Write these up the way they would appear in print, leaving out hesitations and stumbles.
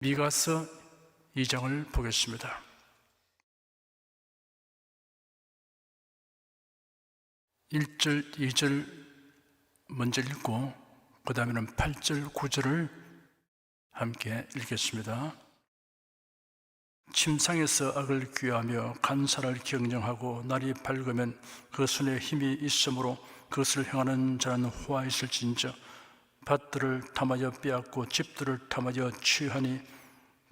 미가서 2장을 보겠습니다. 1절, 2절 먼저 읽고 그 다음에는 8절, 9절을 함께 읽겠습니다. 침상에서 악을 귀하며 간사를 경영하고 날이 밝으면 그 손에 힘이 있으므로 그것을 행하는 자는 호화 있을진저. 밭들을 탐하여 빼앗고 집들을 탐하여 취하니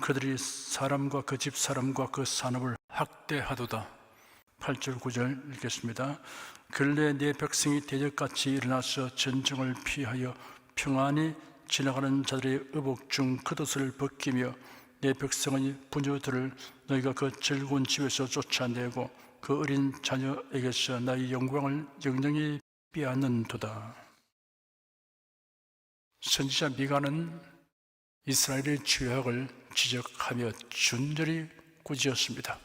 그들이 사람과 그 집 사람과 그 산업을 학대하도다. 8절 9절 읽겠습니다. 근래 내 백성이 대적같이 일어나서 전쟁을 피하여 평안히 지나가는 자들의 의복 중 겉옷을 벗기며 내 백성의 부녀들을 너희가 그 즐거운 집에서 쫓아내고 그 어린 자녀에게서 나의 영광을 영영히 빼앗는도다. 선지자 미가는 이스라엘의 죄악을 지적하며 준절히 꾸짖었습니다.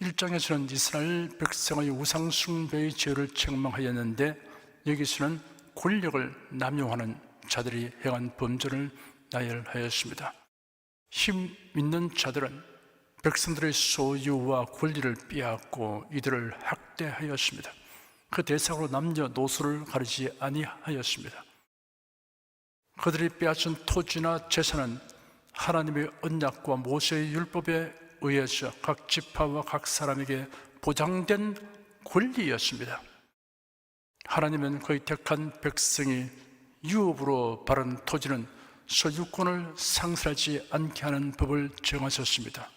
1장에서는 이스라엘 백성의 우상 숭배의 죄를 책망하였는데 여기서는 권력을 남용하는 자들이 행한 범죄를 나열하였습니다. 힘 있는 자들은 백성들의 소유와 권리를 빼앗고 이들을 학대하였습니다. 그 대상으로 남녀노소를 가리지 아니하였습니다. 그들이 빼앗은 토지나 재산은 하나님의 언약과 모세의 율법에 의해서 각 지파와 각 사람에게 보장된 권리였습니다. 하나님은 그의 택한 백성이 유업으로 바른 토지는 소유권을 상실하지 않게 하는 법을 정하셨습니다.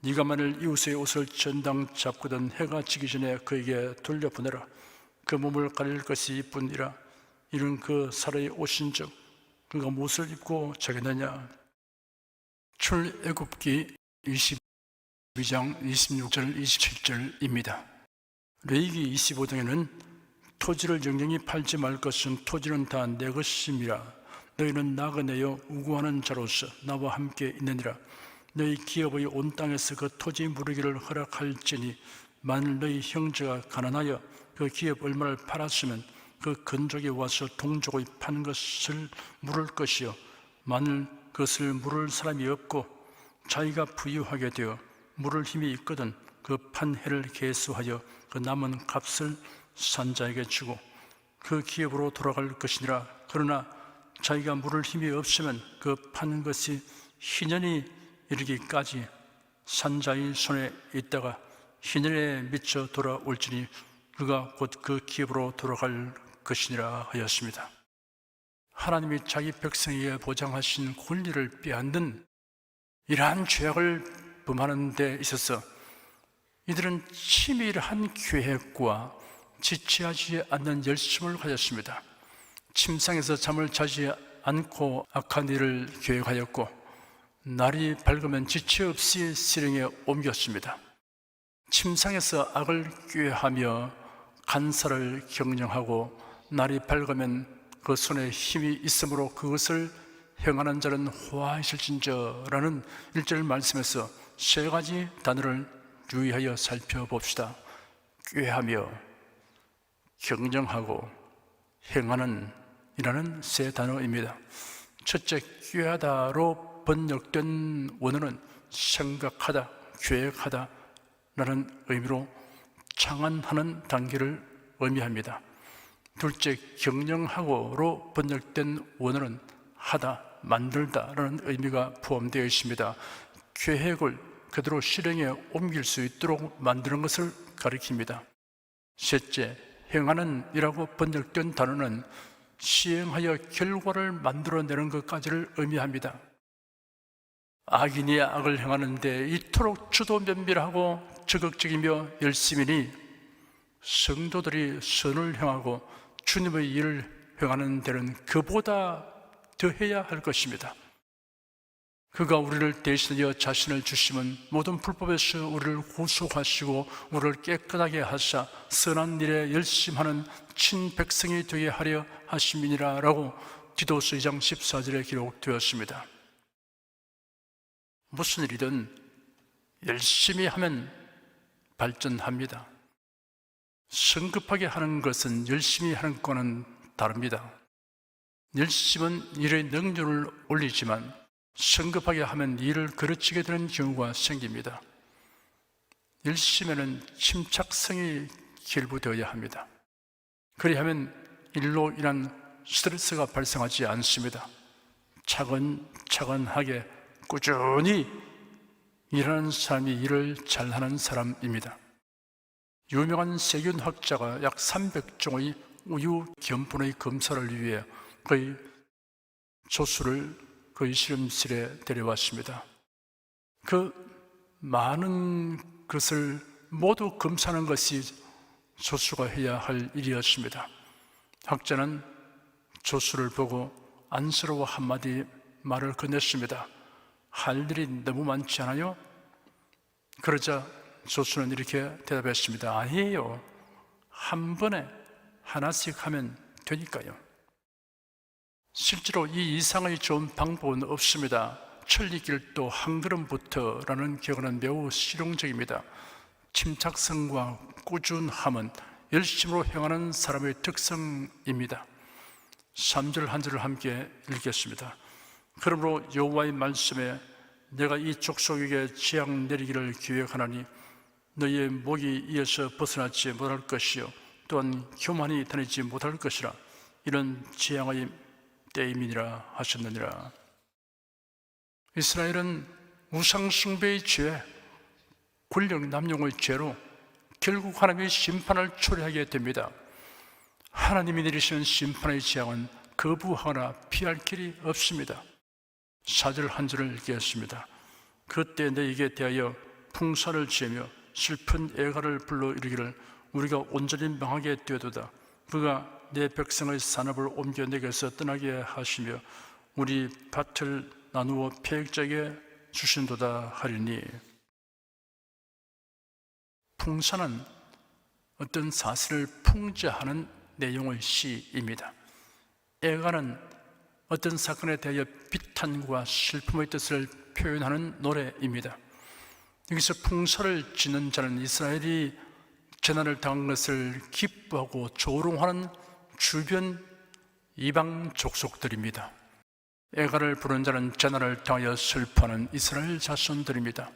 네가 만일 이웃의 옷을 전당 잡고든 해가 지기 전에 그에게 돌려보내라. 그 몸을 가릴 것이 이뿐이라. 이는 그 사람이 옷인즉 그가 무엇을 입고 자겠느냐. 출애굽기 22장 26절 27절입니다. 레위기 25장에는 토지를 영영히 팔지 말 것은 토지는 다 내 것임이라. 너희는 나그네여 우고하는 자로서 나와 함께 있느니라. 너희 기업의 온 땅에서 그 토지 무르기를 허락할지니 만일 너희 형제가 가난하여 그 기업 얼마를 팔았으면 그 건족이 와서 동족의 판 것을 물을 것이요 만일 그것을 물을 사람이 없고 자기가 부유하게 되어 물을 힘이 있거든 그 판 해를 계수하여 그 남은 값을 산자에게 주고 그 기업으로 돌아갈 것이니라. 그러나 자기가 물을 힘이 없으면 그 판 것이 희년이 이르기까지 산자의 손에 있다가 희년에 미쳐 돌아올지니 그가 곧 그 기업으로 돌아갈 것이니라 하였습니다. 하나님이 자기 백성에게 보장하신 권리를 빼앗는 이러한 죄악을 범하는 데 있어서 이들은 치밀한 계획과 지체하지 않는 열심을 가졌습니다. 침상에서 잠을 자지 않고 악한 일을 계획하였고 날이 밝으면 지체 없이 실행에 옮겼습니다. 침상에서 악을 꾀하며 간사를 경영하고 날이 밝으면 그 손에 힘이 있으므로 그것을 행하는 자는 호화 있을진저라는 1절 말씀에서 세 가지 단어를 유의하여 살펴봅시다. 꾀하며 경영하고 행하는 이라는 세 단어입니다. 첫째, 꾀하다로 번역된 원어는 생각하다, 계획하다 라는 의미로 창안하는 단계를 의미합니다. 둘째, 경영하고로 번역된 원어는 하다, 만들다 라는 의미가 포함되어 있습니다. 계획을 그대로 실행에 옮길 수 있도록 만드는 것을 가리킵니다. 셋째, 행하는 이라고 번역된 단어는 시행하여 결과를 만들어내는 것까지를 의미합니다. 악인이 악을 행하는데 이토록 주도면밀하고 적극적이며 열심이니 성도들이 선을 행하고 주님의 일을 행하는 데는 그보다 더해야 할 것입니다. 그가 우리를 대신하여 자신을 주심은 모든 불법에서 우리를 구속하시고 우리를 깨끗하게 하사 선한 일에 열심하는 친백성이 되게 하려 하심이니라 라고 디도서 2장 14절에 기록되었습니다. 무슨 일이든 열심히 하면 발전합니다. 성급하게 하는 것은 열심히 하는 것과는 다릅니다. 열심은 일의 능률을 올리지만 성급하게 하면 일을 그르치게 되는 경우가 생깁니다. 일심에는 침착성이 결부되어야 합니다. 그리하면 일로 인한 스트레스가 발생하지 않습니다. 차근차근하게 꾸준히 일하는 사람이 일을 잘하는 사람입니다. 유명한 세균학자가 약 300종의 우유 견본의 검사를 위해 그의 조수를 그의 실험실에 데려왔습니다. 그 많은 것을 모두 검사하는 것이 조수가 해야 할 일이었습니다. 학자는 조수를 보고 안쓰러워 한마디 말을 건넸습니다. 할 일이 너무 많지 않아요? 그러자 조수는 이렇게 대답했습니다. 아니에요. 한 번에 하나씩 하면 되니까요. 실제로 이 이상의 좋은 방법은 없습니다. 천리길도 한 걸음부터라는 격언은 매우 실용적입니다. 침착성과 꾸준함은 열심으로 행하는 사람의 특성입니다. 3절 한 절을 함께 읽겠습니다. 그러므로 여호와의 말씀에 내가 이 족속에게 재앙 내리기를 계획하나니 너희의 목이 이에서 벗어나지 못할 것이요 또한 교만히 다니지 못할 것이라 이런 재앙의 때임이니라 하셨느니라. 이스라엘은 우상숭배의 죄, 권력 남용의 죄로 결국 하나님의 심판을 초래하게 됩니다. 하나님이 내리시는 심판의 재앙은 거부하거나 피할 길이 없습니다. 4절 한 절을 읽겠습니다. 그때 너에게 대하여 풍사를 지으며 슬픈 애가를 불러 이르기를 우리가 온전히 망하게 되도다. 그가 내 백성의 산업을 옮겨 내게서 떠나게 하시며 우리 밭을 나누어 패역자에게 주신도다 하리니. 풍사는 어떤 사실을 풍자하는 내용의 시입니다. 애가는 어떤 사건에 대하여 비탄과 슬픔의 뜻을 표현하는 노래입니다. 여기서 풍사를 지는 자는 이스라엘이 재난을 당한 것을 기뻐하고 조롱하는 주변 이방 족속들입니다. 애가를 부른 자는 재난을 당하여 슬퍼하는 이스라엘 자손들입니다.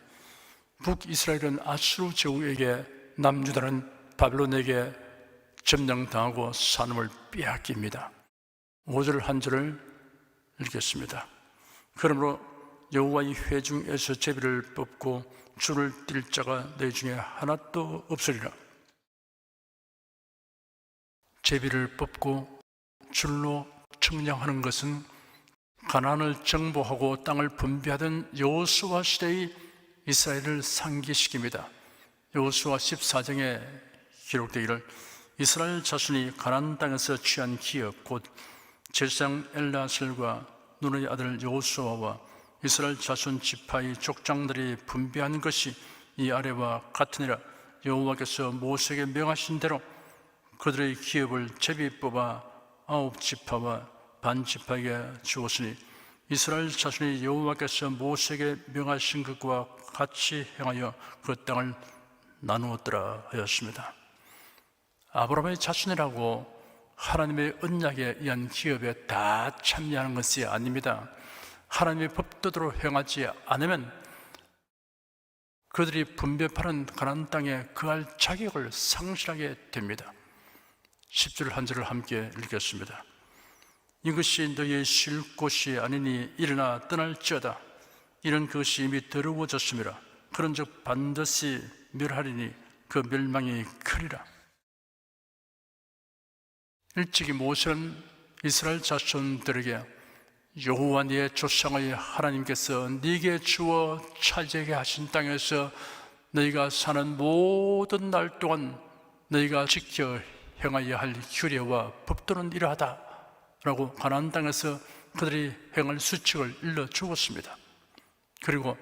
북이스라엘은 아수르 제국에게, 남유다는 바벨론에게 점령당하고 산업을 빼앗깁니다. 5절 한 절을 읽겠습니다. 그러므로 여호와의 회중에서 제비를 뽑고 줄을 띨 자가 내 중에 하나도 없으리라. 제비를 뽑고 줄로 측량하는 것은 가나안을 정복하고 땅을 분배하던 여호수아 시대의 이스라엘을 상기시킵니다. 여호수아 14장에 기록되기를 이스라엘 자손이 가나안 땅에서 취한 기업 곧 제사장 엘라셀과 눈의 아들 여호수아와 이스라엘 자손 지파의 족장들이 분배한 것이 이 아래와 같으니라. 여호와께서 모세에게 명하신 대로 그들의 기업을 제비 뽑아 9지파와 반 지파에게 주었으니 이스라엘 자손이 여호와께서 모세에게 명하신 것과 같이 행하여 그 땅을 나누었더라 하였습니다. 아브라함의 자손이라고 하나님의 언약에 의한 기업에 다 참여하는 것이 아닙니다. 하나님의 법도대로 행하지 않으면 그들이 분배하는 가나안 땅에 거할 자격을 상실하게 됩니다. 10절 한 절을 함께 읽겠습니다. 이것이 너희의 쉴 곳이 아니니 일어나 떠날지어다. 이는 그것이 이미 더러워졌음이라. 그런즉 반드시 멸하리니 그 멸망이 크리라. 일찍이 모세는 이스라엘 자손들에게 여호와 네 조상의 하나님께서 네게 주어 차지하게 하신 땅에서 너희가 사는 모든 날 동안 너희가 지켜 행하여야 할 규례와 법도는 이러하다 라고 가나안 땅에서 그들이 행할 수칙을 일러 주었습니다. 그리고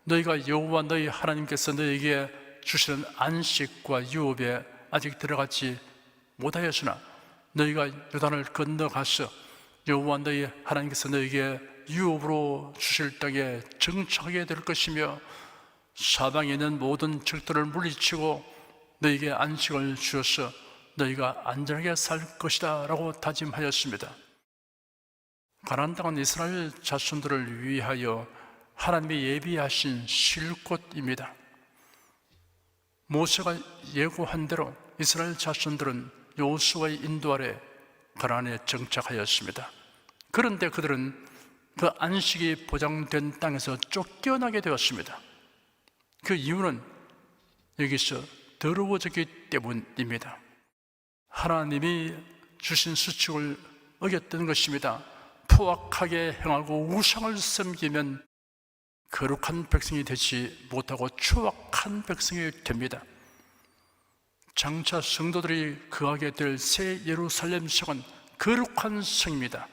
너희가 여호와 너희 하나님께서 너희에게 주시는 안식과 유업에 아직 들어가지 못하였으나 너희가 요단을 건너가서 여호와 너희 하나님께서 너희에게 유업으로 주실 땅에 정착하게 될 것이며 사방에 있는 모든 적들을 물리치고 너희에게 안식을 주어서 너희가 안전하게 살 것이다 라고 다짐하였습니다. 가나안 땅은 이스라엘 자손들을 위하여 하나님이 예비하신 쉴 곳입니다. 모세가 예고한 대로 이스라엘 자손들은 여호수아의 인도 아래 가나안에 정착하였습니다. 그런데 그들은 그 안식이 보장된 땅에서 쫓겨나게 되었습니다. 그 이유는 여기서 더러워졌기 때문입니다. 하나님이 주신 수칙을 어겼던 것입니다. 포악하게 행하고 우상을 섬기면 거룩한 백성이 되지 못하고 추악한 백성이 됩니다. 장차 성도들이 거하게 될 새 예루살렘 성은 거룩한 성입니다.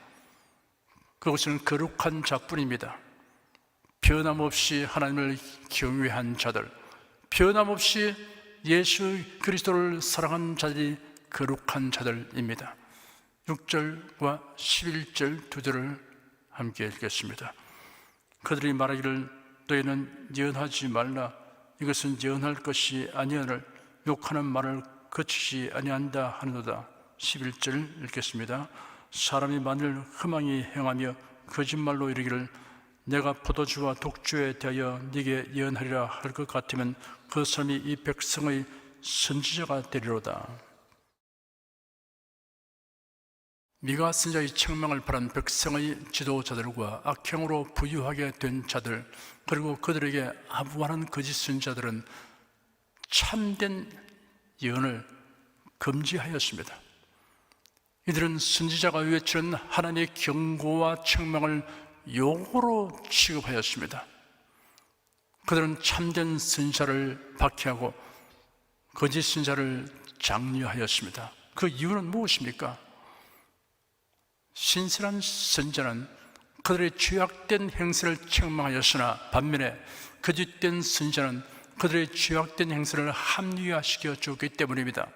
그것은 거룩한 자뿐입니다. 변함없이 하나님을 경외한 자들, 변함없이 예수 그리스도를 사랑한 자들이 거룩한 자들입니다. 6절과 11절 두 절을 함께 읽겠습니다. 그들이 말하기를 너희는 예언하지 말라. 이것은 예언할 것이 아니하늘 욕하는 말을 거치지 아니한다 하는도다. 11절 읽겠습니다. 사람이 만일 흠앙이 행하며 거짓말로 이르기를 내가 포도주와 독주에 대하여 네게 예언하리라 할 것 같으면 그 사람이 이 백성의 선지자가 되리로다. 미가 선지자의 책망을 바란 백성의 지도자들과 악행으로 부유하게 된 자들, 그리고 그들에게 아부하는 거짓 선지자들은 참된 예언을 금지하였습니다. 이들은 선지자가 외치는 하나님의 경고와 책망을 욕으로 취급하였습니다. 그들은 참된 선지자를 박해하고 거짓 선지자를 장려하였습니다. 그 이유는 무엇입니까? 신실한 선지자는 그들의 죄악된 행세를 책망하였으나 반면에 거짓된 선지자는 그들의 죄악된 행세를 합리화시켜 주었기 때문입니다.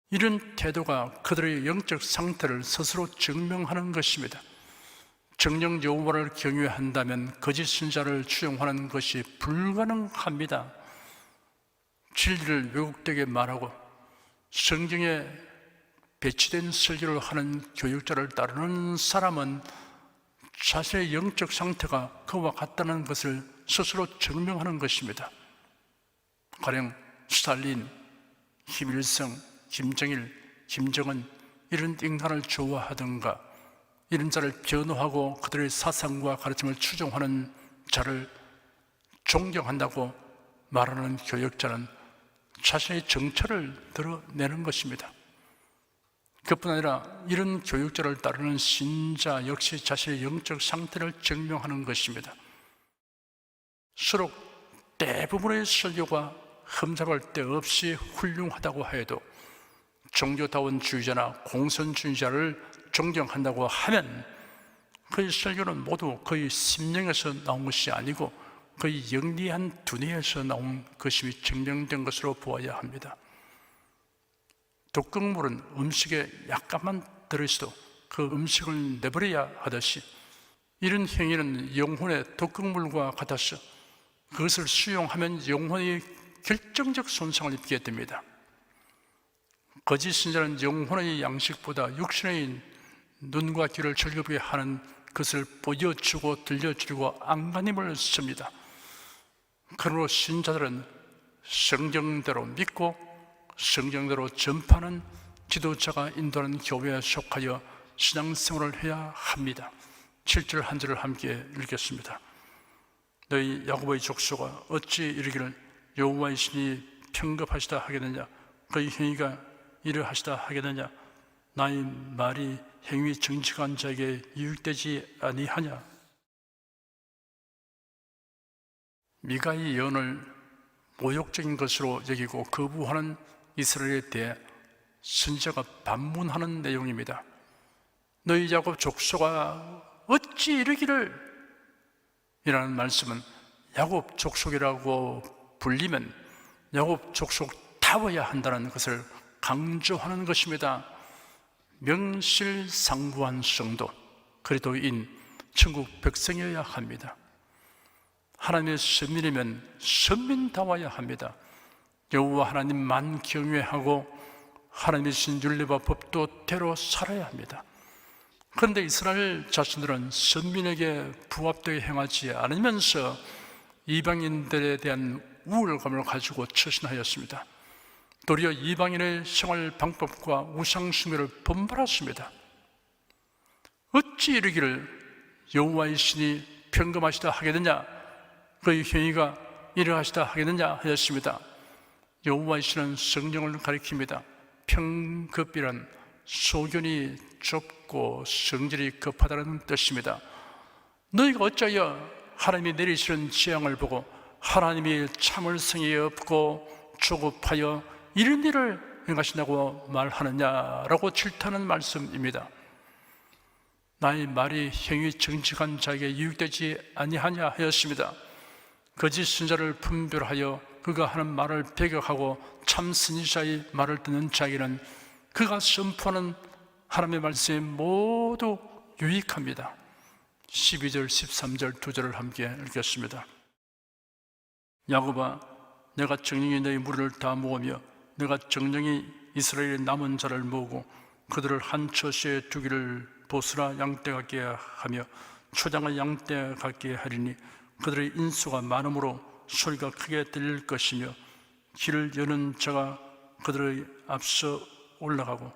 이런 태도가 그들의 영적 상태를 스스로 증명하는 것입니다. 정녕 여호와를 경외한다면 거짓 선지자를 추종하는 것이 불가능합니다. 진리를 왜곡되게 말하고 성경에 배치된 설교를 하는 교육자를 따르는 사람은 자신의 영적 상태가 그와 같다는 것을 스스로 증명하는 것입니다. 가령 스탈린, 김일성, 김정일, 김정은 이런 인간을 좋아하든가 이런 자를 변호하고 그들의 사상과 가르침을 추종하는 자를 존경한다고 말하는 교역자는 자신의 정체를 드러내는 것입니다. 그뿐 아니라 이런 교육자를 따르는 신자 역시 자신의 영적 상태를 증명하는 것입니다. 서로 대부분의 설교가 흠잡을 데 없이 훌륭하다고 해도 종교다원주의자나 공산주의자를 존경한다고 하면 그의 설교는 모두 그의 심령에서 나온 것이 아니고 그의 영리한 두뇌에서 나온 것이 증명된 것으로 보아야 합니다. 독극물은 음식에 약간만 들어있어도 그 음식을 내버려야 하듯이 이런 행위는 영혼의 독극물과 같아서 그것을 수용하면 영혼이 결정적 손상을 입게 됩니다. 거짓 신자는 영혼의 양식보다 육신의 눈과 귀를 즐겁게 하는 것을 보여주고 들려주려고 안간힘을 씁니다. 그러므로 신자들은 성경대로 믿고 성경대로 전파하는 지도자가 인도하는 교회에 속하여 신앙생활을 해야 합니다. 7절 한 절을 함께 읽겠습니다. 너희 야곱의 족속아 어찌 이르기를 여호와의 신이 평급하시다 하겠느냐 그의 행위가 이러하시다 하겠느냐 나의 말이 행위 정직한 자에게 유익되지 아니하냐. 미가의 예언을 모욕적인 것으로 여기고 거부하는 이스라엘에 대해 선지자가 반문하는 내용입니다. 너희 야곱 족속아 어찌 이르기를 이라는 말씀은 야곱 족속이라고 불리면 야곱 족속다워야 한다는 것을 강조하는 것입니다. 명실상부한 성도, 그리스도인, 천국 백성이어야 합니다. 하나님의 선민이면 선민다워야 합니다. 여호와 하나님만 경외하고 하나님의 신 율례와 법도대로 살아야 합니다. 그런데 이스라엘 자신들은 선민에게 부합되게 행하지 않으면서 이방인들에 대한 우월감을 가지고 처신하였습니다. 도리어 이방인의 생활 방법과 우상숭배를 번발했습니다. 어찌 이르기를 여호와의 신이 평금하시다 하겠느냐, 그의 행위가 이러하시다 하겠느냐 하였습니다. 여호와의 신은 성령을 가리킵니다. 평급이란 소견이 좁고 성질이 급하다는 뜻입니다. 너희가 어찌하여 하나님이 내리시는 재앙을 보고 하나님이 참을성이 없고 조급하여 이런 일을 행하신다고 말하느냐라고 질타하는 말씀입니다. 나의 말이 행위 정직한 자에게 유익되지 아니하냐 하였습니다. 거짓 선자를 분별하여 그가 하는 말을 배격하고 참 선지자의 말을 듣는 자에게는 그가 선포하는 하나님의 말씀이 모두 유익합니다. 12절, 13절 두 절을 함께 읽겠습니다. 야곱아, 내가 정령이 너희 무리를 다 모으며 내가 정령이 이스라엘의 남은 자를 모으고 그들을 한 처소에 두기를 보스라 양떼 같게 하며 초장을 양떼 같게 하리니 그들의 인수가 많으므로 소리가 크게 들릴 것이며 길을 여는 자가 그들의 앞서 올라가고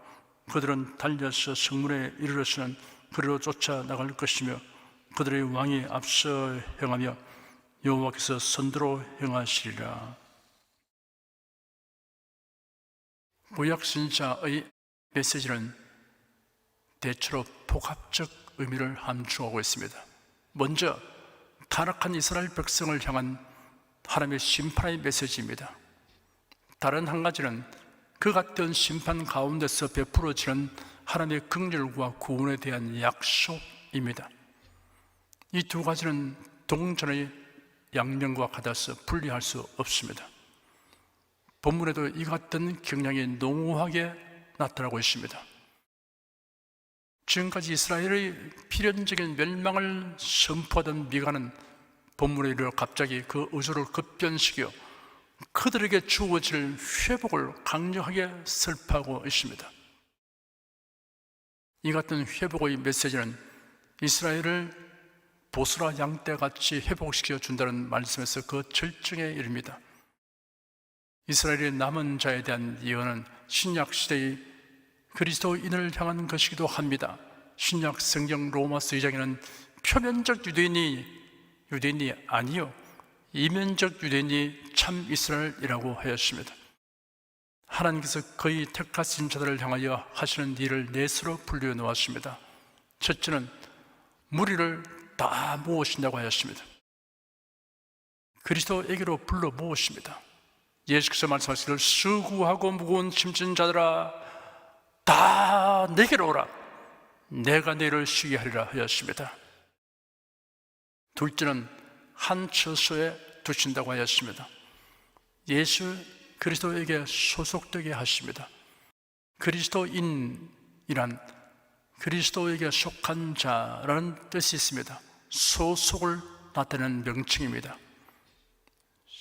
그들은 달려서 성문에 이르러서는 그리로 쫓아 나갈 것이며 그들의 왕이 앞서 행하며 여호와께서 선두로 행하시리라. 구약 선지자의 메시지는 대체로 복합적 의미를 함축하고 있습니다. 먼저 타락한 이스라엘 백성을 향한 하나님의 심판의 메시지입니다. 다른 한 가지는 그 같은 심판 가운데서 베풀어지는 하나님의 긍휼과 구원에 대한 약속입니다. 이 두 가지는 동전의 양면과 같아서 분리할 수 없습니다. 본문에도 이 같은 경향이 농후하게 나타나고 있습니다. 지금까지 이스라엘의 필연적인 멸망을 선포하던 미가는 본문에 이르러 갑자기 그 의도를 급변시켜 그들에게 주어질 회복을 강력하게 설파하고 있습니다. 이 같은 회복의 메시지는 이스라엘을 보스라 양떼같이 회복시켜 준다는 말씀에서 그 절정에 이릅니다. 이스라엘의 남은 자에 대한 예언은 신약 시대의 그리스도인을 향한 것이기도 합니다. 신약 성경 로마서 2장에는 표면적 유대인이 아니요 이면적 유대인이 참 이스라엘이라고 하였습니다. 하나님께서 그의 택하신 자들을 향하여 하시는 일을 넷으로 분류해 놓았습니다. 첫째는 무리를 다 모으신다고 하였습니다. 그리스도에게로 불러 모으십니다. 예수께서 말씀하시기를 수고하고 무거운 짐진 자들아 다 내게로 오라 내가 너희를 쉬게 하리라 하였습니다. 둘째는 한 처소에 두신다고 하였습니다. 예수 그리스도에게 소속되게 하십니다. 그리스도인이란 그리스도에게 속한 자라는 뜻이 있습니다. 소속을 나타내는 명칭입니다.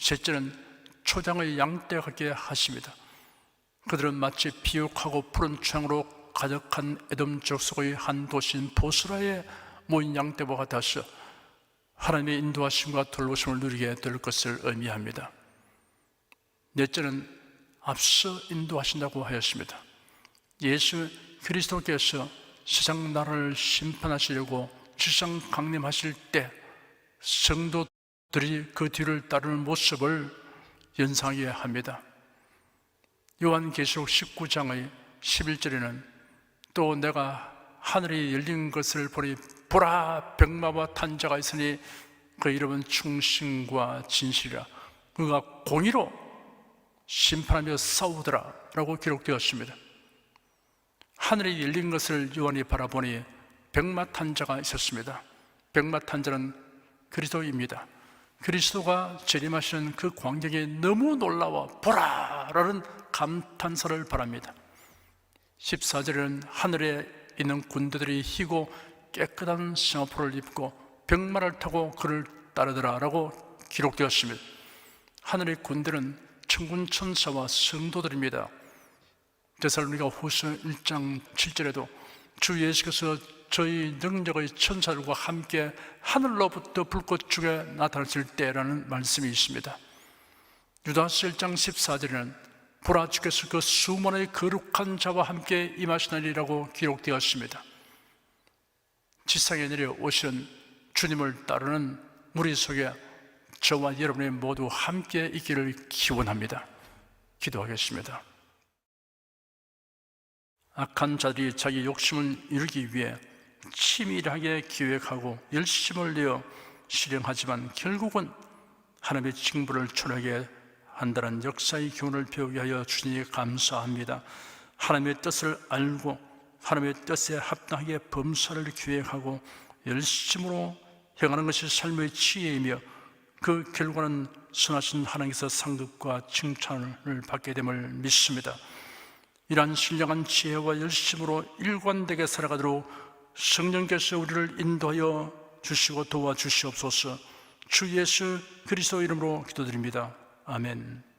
셋째는 초장의 양떼 같게 하십니다. 그들은 마치 비옥하고 푸른 창으로 가득한 에돔 족속의 한 도시인 보스라에 모인 양떼와 같아서 하나님의 인도하심과 돌보심을 누리게 될 것을 의미합니다. 넷째는 앞서 인도하신다고 하였습니다. 예수 그리스도께서 세상 나라를 심판하시려고 지상 강림하실 때 성도들이 그 뒤를 따르는 모습을 연상하게 합니다. 요한계시록 19장의 11절에는 또 내가 하늘이 열린 것을 보니 보라 백마와 탄자가 있으니 그 이름은 충신과 진실이라 그가 공의로 심판하며 싸우더라 라고 기록되었습니다. 하늘이 열린 것을 요한이 바라보니 백마 탄자가 있었습니다. 백마 탄자는 그리스도입니다. 그리스도가 재림하시는 그 광경에 너무 놀라워 보라 라는 감탄사를 바랍니다. 14절에는 하늘에 있는 군대들이 희고 깨끗한 승하포를 입고 백마를 타고 그를 따르더라 라고 기록되었습니다. 하늘의 군대는 천군 천사와 성도들입니다. 데살로니가 후서 1장 7절에도 주 예수께서 저희 능력의 천사들과 함께 하늘로부터 불꽃 중에 나타나실 때라는 말씀이 있습니다. 유다서 1장 14절에는 보라 주께서 그 수만의 거룩한 자와 함께 임하시나니라고 기록되었습니다. 지상에 내려오신 주님을 따르는 무리 속에 저와 여러분이 모두 함께 있기를 기원합니다. 기도하겠습니다. 악한 자들이 자기 욕심을 이루기 위해 치밀하게 기획하고 열심을 내어 실행하지만 결국은 하나님의 징벌을 초래하게 한다는 역사의 교훈을 배우게 하여 주님께 감사합니다. 하나님의 뜻을 알고 하나님의 뜻에 합당하게 범사를 기획하고 열심으로 행하는 것이 삶의 지혜이며 그 결과는 선하신 하나님께서 상급과 칭찬을 받게 됨을 믿습니다. 이러한 신령한 지혜와 열심으로 일관되게 살아가도록 성령께서 우리를 인도하여 주시고 도와주시옵소서. 주 예수 그리스도 이름으로 기도드립니다. 아멘.